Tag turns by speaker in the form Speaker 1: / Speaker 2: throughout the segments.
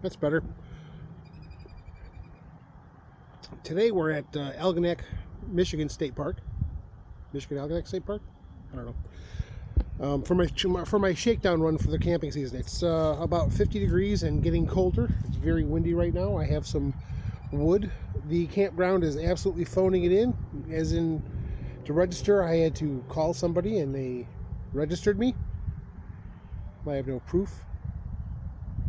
Speaker 1: That's better. Today we're at Algonac, Michigan State Park. Michigan Algonac State Park? I don't know. For my shakedown run for the camping season. It's about 50 degrees and getting colder. It's very windy right now. I have some wood. The campground is absolutely phoning it in. As in, to register, I had to call somebody and they registered me. I have no proof.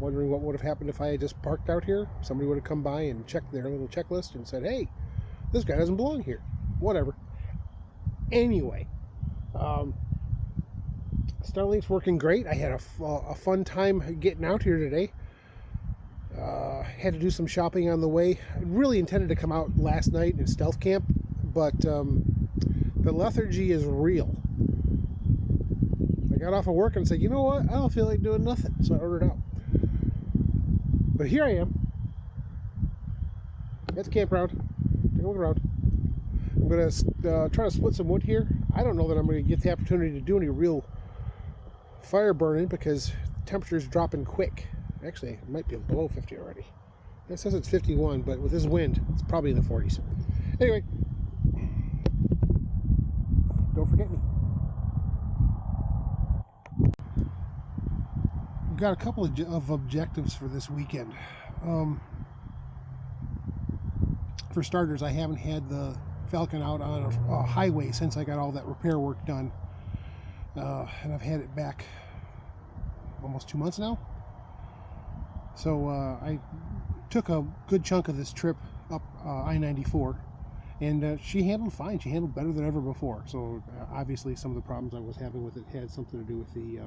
Speaker 1: Wondering what would have happened if I had just parked out here. Somebody would have come by and checked their little checklist and said, hey, this guy doesn't belong here. Whatever. Anyway, Starlink's working great. I had a fun time getting out here today. Had to do some shopping on the way. I really intended to come out last night and stealth camp, but the lethargy is real. I got off of work and said, you know what? I don't feel like doing nothing, so I ordered out. But here I am. That's campground. Take a look around. I'm going to try to split some wood here. I don't know that I'm going to get the opportunity to do any real fire burning because temperature's dropping quick. Actually, it might be below 50 already. It says it's 51, but with this wind, it's probably in the 40s. Anyway, don't forget me. We've got a couple of objectives for this weekend. For starters, I haven't had the Falcon out on a highway since I got all that repair work done. And I've had it back almost 2 months now. So I took a good chunk of this trip up I-94, and she handled fine. She handled better than ever before. So obviously some of the problems I was having with it had something to do with the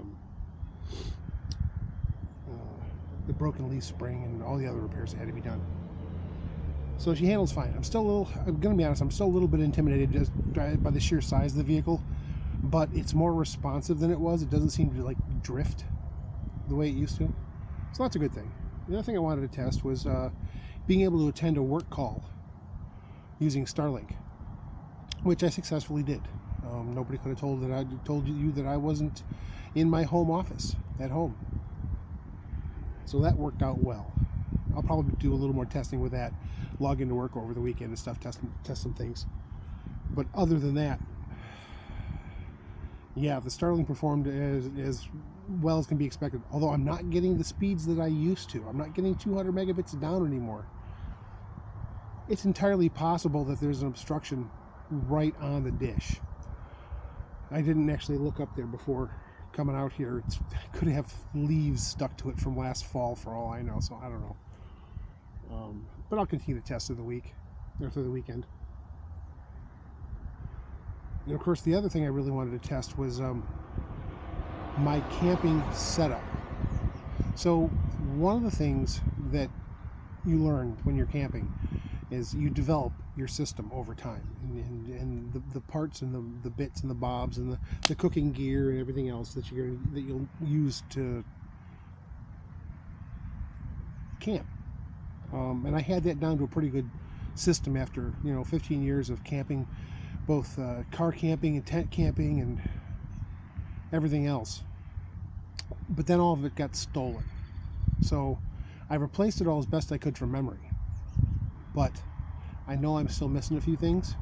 Speaker 1: broken leaf spring and all the other repairs that had to be done. So she handles fine. I'm going to be honest, I'm still a little bit intimidated just by the sheer size of the vehicle, but it's more responsive than it was. It doesn't seem to like drift the way it used to. So that's a good thing. The other thing I wanted to test was being able to attend a work call using Starlink, which I successfully did. Nobody could have told you that I wasn't in my home office at home. So that worked out well. I'll probably do a little more testing with that, log into work over the weekend and stuff, test some things. But other than that, yeah, the Starlink performed as well as can be expected. Although I'm not getting the speeds that I used to. I'm not getting 200 megabits down anymore. It's entirely possible that there's an obstruction right on the dish. I didn't actually look up there before coming out here. It could have leaves stuck to it from last fall for all I know, so I don't know. But I'll continue to test through the week, or through the weekend. And of course, the other thing I really wanted to test was my camping setup. So one of the things that you learn when you're camping is you develop your system over time, and the parts and the bits and the bobs and the cooking gear and everything else that you'll use to camp. And I had that down to a pretty good system after 15 years of camping, both car camping and tent camping and everything else. But then all of it got stolen. So I replaced it all as best I could from memory. But I know I'm still missing a few things.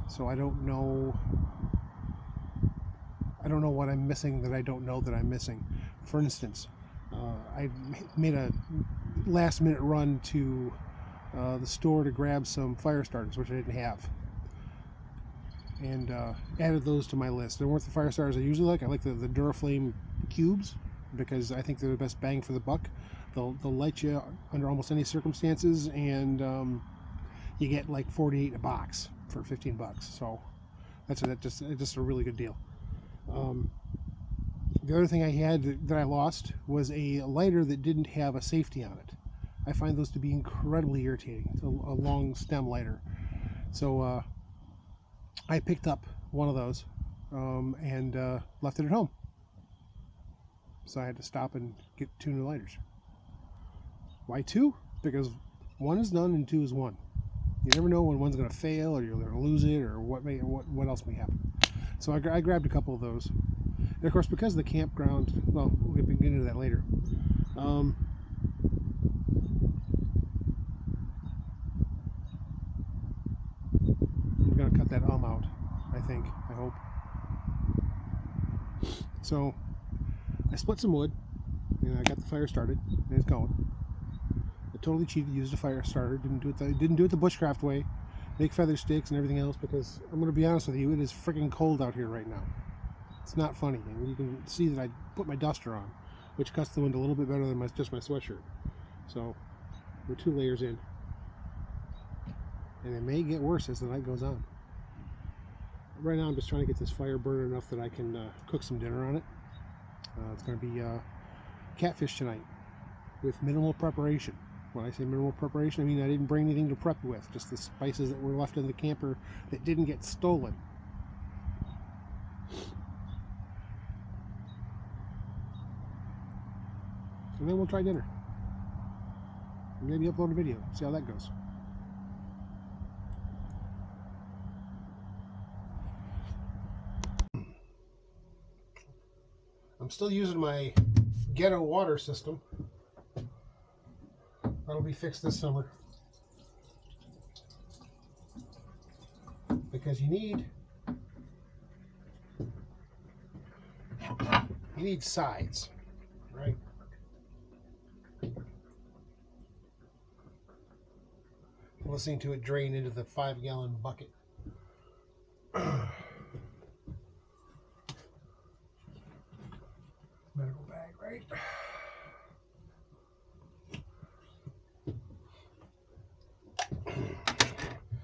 Speaker 1: So I don't know what I'm missing that I don't know that I'm missing. For instance, I made a last minute run to the store to grab some fire starters, which I didn't have, and added those to my list. They weren't the fire starters I usually like. I like the Duraflame cubes because I think they're the best bang for the buck. They'll light you under almost any circumstances, and you get like 48 in a box for $15. So that's just a really good deal. The other thing I had that I lost was a lighter that didn't have a safety on it. I find those to be incredibly irritating. It's a long stem lighter. So I picked up one of those and left it at home. So I had to stop and get 2 new lighters. Why 2? Because 1 is none and 2 is 1. You never know when one's going to fail or you're going to lose it or what else may happen. So I grabbed a couple of those. And of course, because the campground, well, we'll get into that later. I'm gonna cut that out, I think, I hope. So I split some wood and I got the fire started and it's going. I totally cheated, used a fire starter, didn't do it the bushcraft way, make feather sticks and everything else, because I'm gonna be honest with you, it is freaking cold out here right now. It's not funny, and you can see that I put my duster on, which cuts the wind a little bit better than just my sweatshirt. So we're 2 layers in, and it may get worse as the night goes on. Right now I'm just trying to get this fire burning enough that I can cook some dinner on it. It's going to be catfish tonight with minimal preparation. When I say minimal preparation, I mean I didn't bring anything to prep with, just the spices that were left in the camper that didn't get stolen. And then we'll try dinner. Maybe upload a video, see how that goes. I'm still using my ghetto water system. That'll be fixed this summer. Because you need sides, right? Listening to it drain into the 5-gallon bucket. Medical bag, right?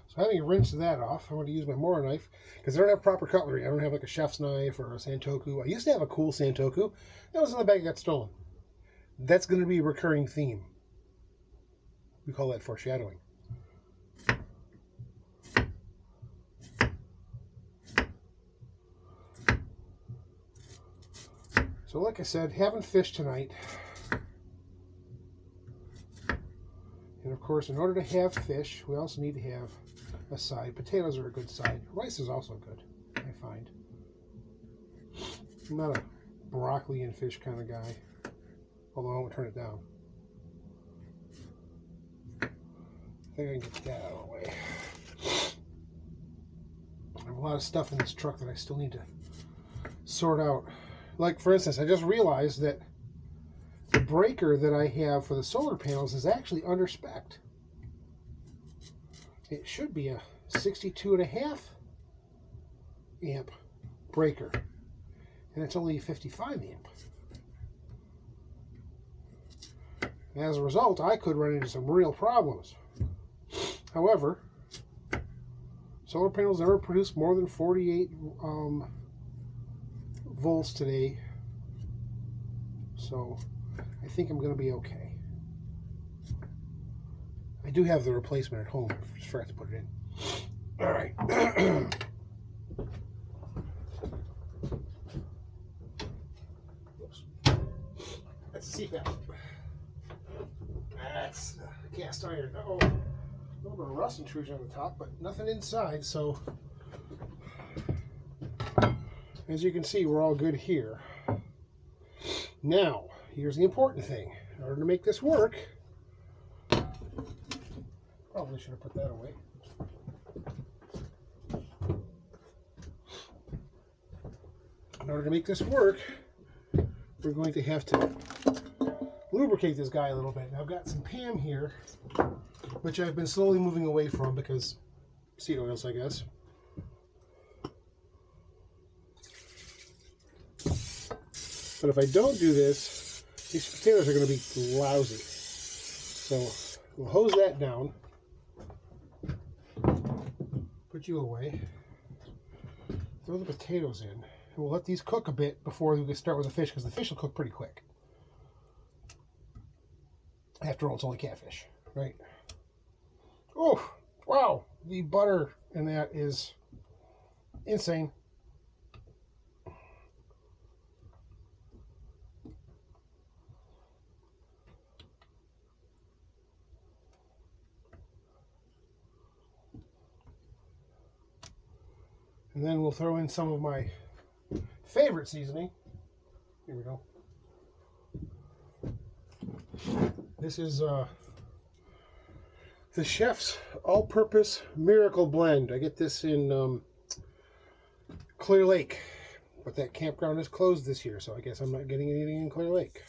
Speaker 1: So having rinsed that off, I'm going to use my Mora knife because I don't have proper cutlery. I don't have like a chef's knife or a Santoku. I used to have a cool Santoku. That was in the bag that got stolen. That's going to be a recurring theme. We call that foreshadowing. So like I said, having fish tonight. And of course, in order to have fish, we also need to have a side. Potatoes are a good side. Rice is also good, I find. I'm not a broccoli and fish kind of guy, although I won't turn it down. I think I can get that out of the way. I have a lot of stuff in this truck that I still need to sort out. Like, for instance, I just realized that the breaker that I have for the solar panels is actually under-spec'd. It should be a 62.5 amp breaker, and it's only 55 amp. And as a result, I could run into some real problems. However, solar panels never produce more than 48 volts today, so I think I'm going to be okay. I do have the replacement at home. I just forgot to put it in. All right. That's a CPAP. That's cast iron. Uh-oh. A little bit of rust intrusion on the top, but nothing inside, so as you can see, we're all good here. Now, here's the important thing. In order to make this work, probably should have put that away. In order to make this work, we're going to have to lubricate this guy a little bit. Now, I've got some Pam here, which I've been slowly moving away from because seed oils, I guess. But if I don't do this, these potatoes are going to be lousy. So we'll hose that down, put you away, throw the potatoes in, and we'll let these cook a bit before we start with the fish, because the fish will cook pretty quick. After all, it's only catfish, right? Oh, wow, the butter in that is insane. And then we'll throw in some of my favorite seasoning. Here we go. This is the Chef's All-Purpose Miracle Blend. I get this in Clear Lake, but that campground is closed this year, so I guess I'm not getting anything in Clear Lake.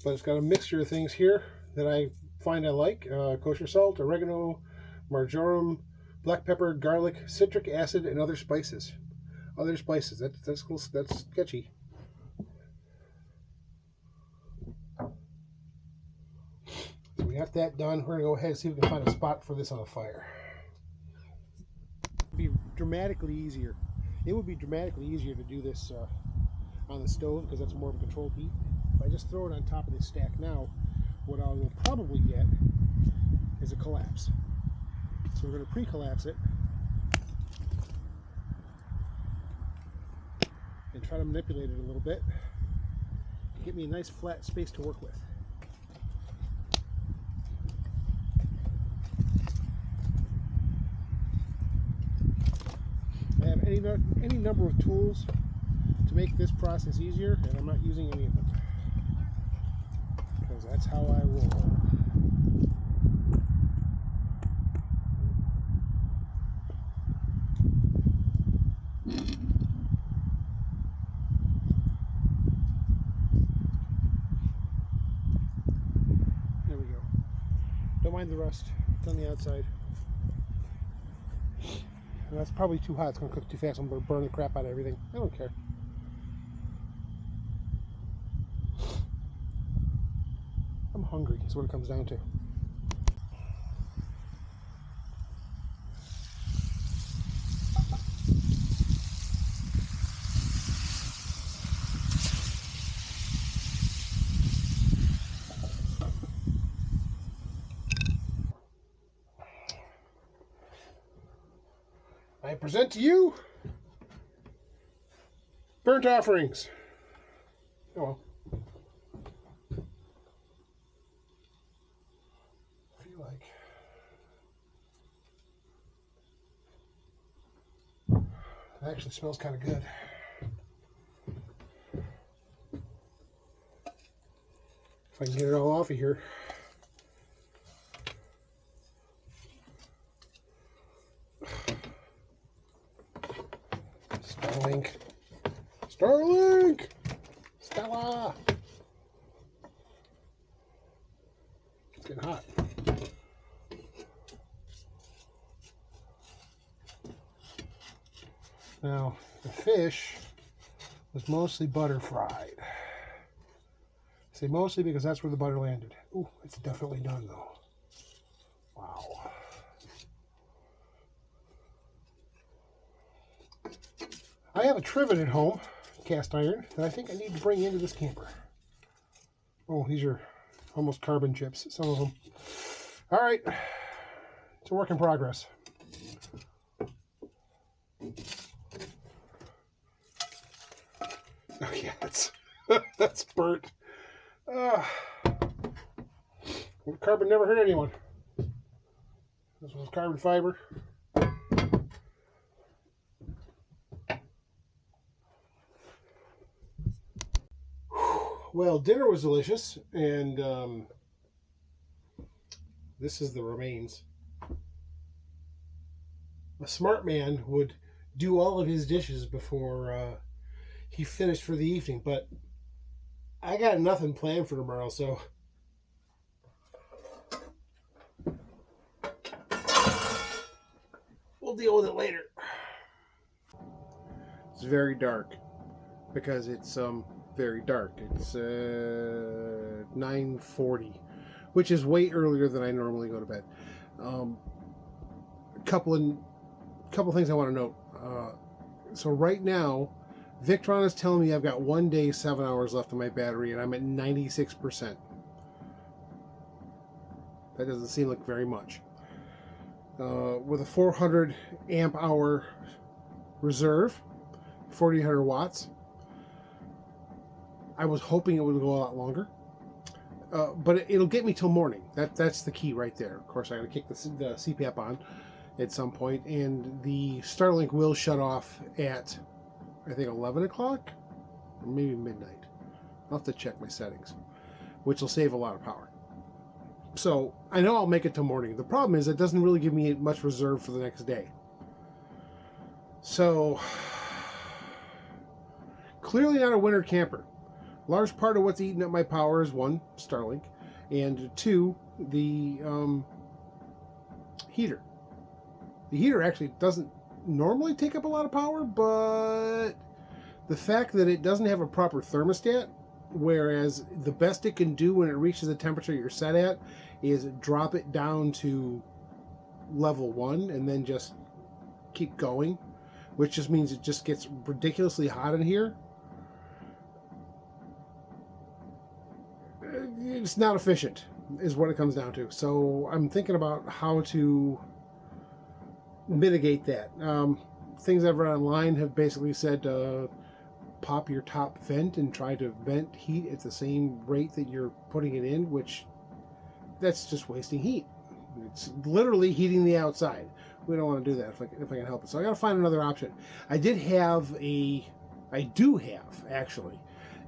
Speaker 1: But it's got a mixture of things here that I find I like. Kosher salt, oregano, marjoram, black pepper, garlic, citric acid, and other spices. Other spices. That's cool. That's sketchy. So we got that done. We're going to go ahead and see if we can find a spot for this on the fire. It would be dramatically easier. It would be dramatically easier to do this on the stove because that's more of a controlled heat. If I just throw it on top of this stack now, what I will probably get is a collapse. So we're going to pre-collapse it and try to manipulate it a little bit to get me a nice flat space to work with. I have any number of tools to make this process easier, and I'm not using any of them because that's how I roll. There we go. Don't mind the rust. It's on the outside. And that's probably too hot. It's going to cook too fast. I'm going to burn the crap out of everything. I don't care. I'm hungry. That's what it comes down to. I present to you burnt offerings. Oh well. I feel like it actually smells kind of good. If I can get it all off of here. Starlink. Starlink! Stella! It's getting hot. Now, the fish was mostly butter fried. I say mostly because that's where the butter landed. Ooh, it's definitely done though. Wow. I have a trivet at home, cast iron, that I think I need to bring into this camper. Oh, these are almost carbon chips, some of them. All right, it's a work in progress. Oh yeah, that's burnt. Carbon never hurt anyone. This was carbon fiber. Well, dinner was delicious, and this is the remains. A smart man would do all of his dishes before he finished for the evening, but I got nothing planned for tomorrow, so we'll deal with it later. It's very dark because it's very dark. It's 9:40, which is way earlier than I normally go to bed. A couple things I want to note. So right now, Victron is telling me I've got 1 day, 7 hours left on my battery, and I'm at 96%. That doesn't seem like very much. With a 400 amp hour reserve, 4,800 watts, I was hoping it would go a lot longer. But it'll get me till morning. That's the key right there. Of course, I got to kick the CPAP on at some point, and the Starlink will shut off at, I think, 11 o'clock, or maybe midnight. I'll have to check my settings, which will save a lot of power. So I know I'll make it till morning. The problem is it doesn't really give me much reserve for the next day. So clearly not a winter camper. Large part of what's eating up my power is, one, Starlink, and two, the heater. The heater actually doesn't normally take up a lot of power, but the fact that it doesn't have a proper thermostat, whereas the best it can do when it reaches the temperature you're set at is drop it down to level 1 and then just keep going, which just means it just gets ridiculously hot in here. It's not efficient, is what it comes down to. So I'm thinking about how to mitigate that. Things I've read online have basically said pop your top vent and try to vent heat at the same rate that you're putting it in, which that's just wasting heat. It's literally heating the outside. We don't want to do that if I can help it. So I got to find another option. I do have actually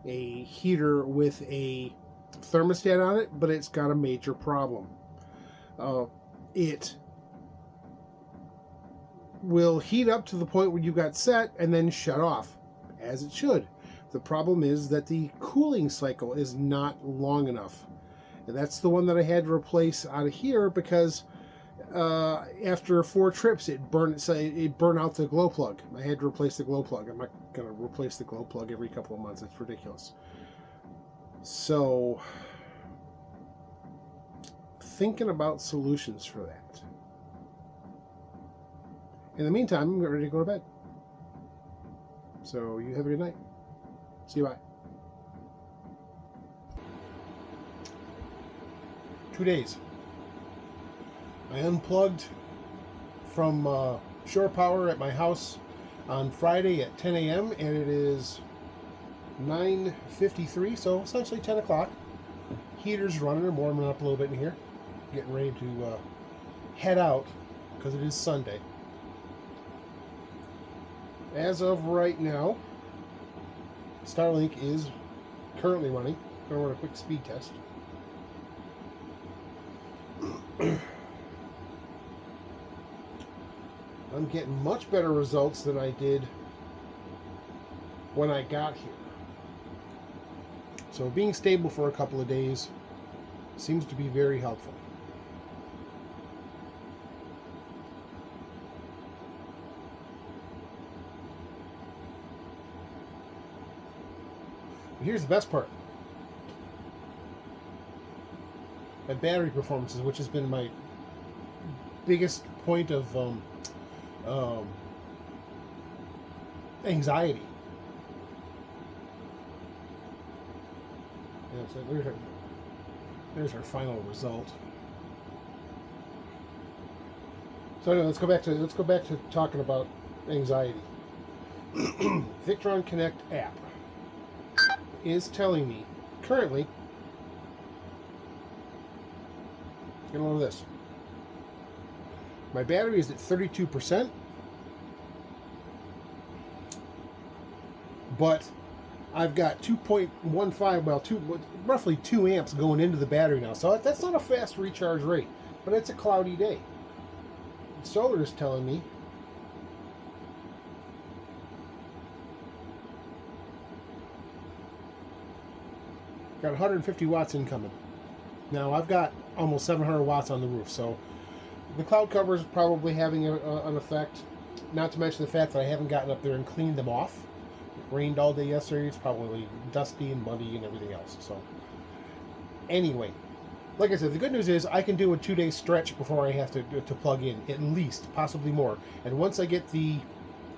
Speaker 1: a heater with a thermostat on it, but it's got a major problem. It will heat up to the point where you got set and then shut off, as it should. The problem is that the cooling cycle is not long enough. And that's the one that I had to replace out of here because after 4 trips it burned out the glow plug. I had to replace the glow plug. I'm not going to replace the glow plug every couple of months. It's ridiculous. So, thinking about solutions for that. In the meantime, I'm getting ready to go to bed. So, you have a good night. See you, bye. 2 days. I unplugged from shore power at my house on Friday at 10 a.m. and it is 9:53, so essentially 10 o'clock. Heater's running. I'm warming up a little bit in here. Getting ready to head out because it is Sunday. As of right now, Starlink is currently running. I'm going to run a quick speed test. I'm getting much better results than I did when I got here. So being stable for a couple of days seems to be very helpful. But here's the best part. My battery performances, which has been my biggest point of anxiety. Yeah, so there's our final result. So anyway, let's go back to talking about anxiety. Victron Connect app is telling me currently. Get a load of this. My battery is at 32%, but I've got 2.15, well, roughly 2 amps going into the battery now. So that's not a fast recharge rate, but it's a cloudy day. Solar is telling me got 150 watts incoming. Now I've got almost 700 watts on the roof, so the cloud cover is probably having an effect. Not to mention the fact that I haven't gotten up there and cleaned them off. It rained all day yesterday. It's probably dusty and muddy and everything else. So anyway, like I said, the good news is I can do a 2-day stretch before I have to plug in, at least, possibly more. And once I get the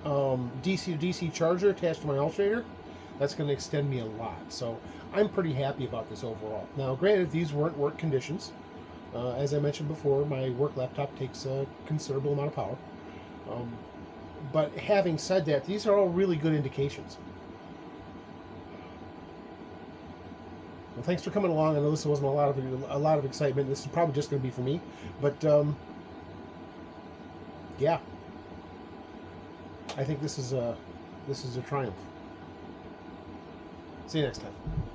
Speaker 1: DC to DC charger attached to my alternator, that's going to extend me a lot. So I'm pretty happy about this overall. Now, granted, these weren't work conditions. As I mentioned before, my work laptop takes a considerable amount of power. But having said that, these are all really good indications. Well, thanks for coming along. I know this wasn't a lot of excitement. This is probably just going to be for me, but yeah, I think this is a triumph. See you next time.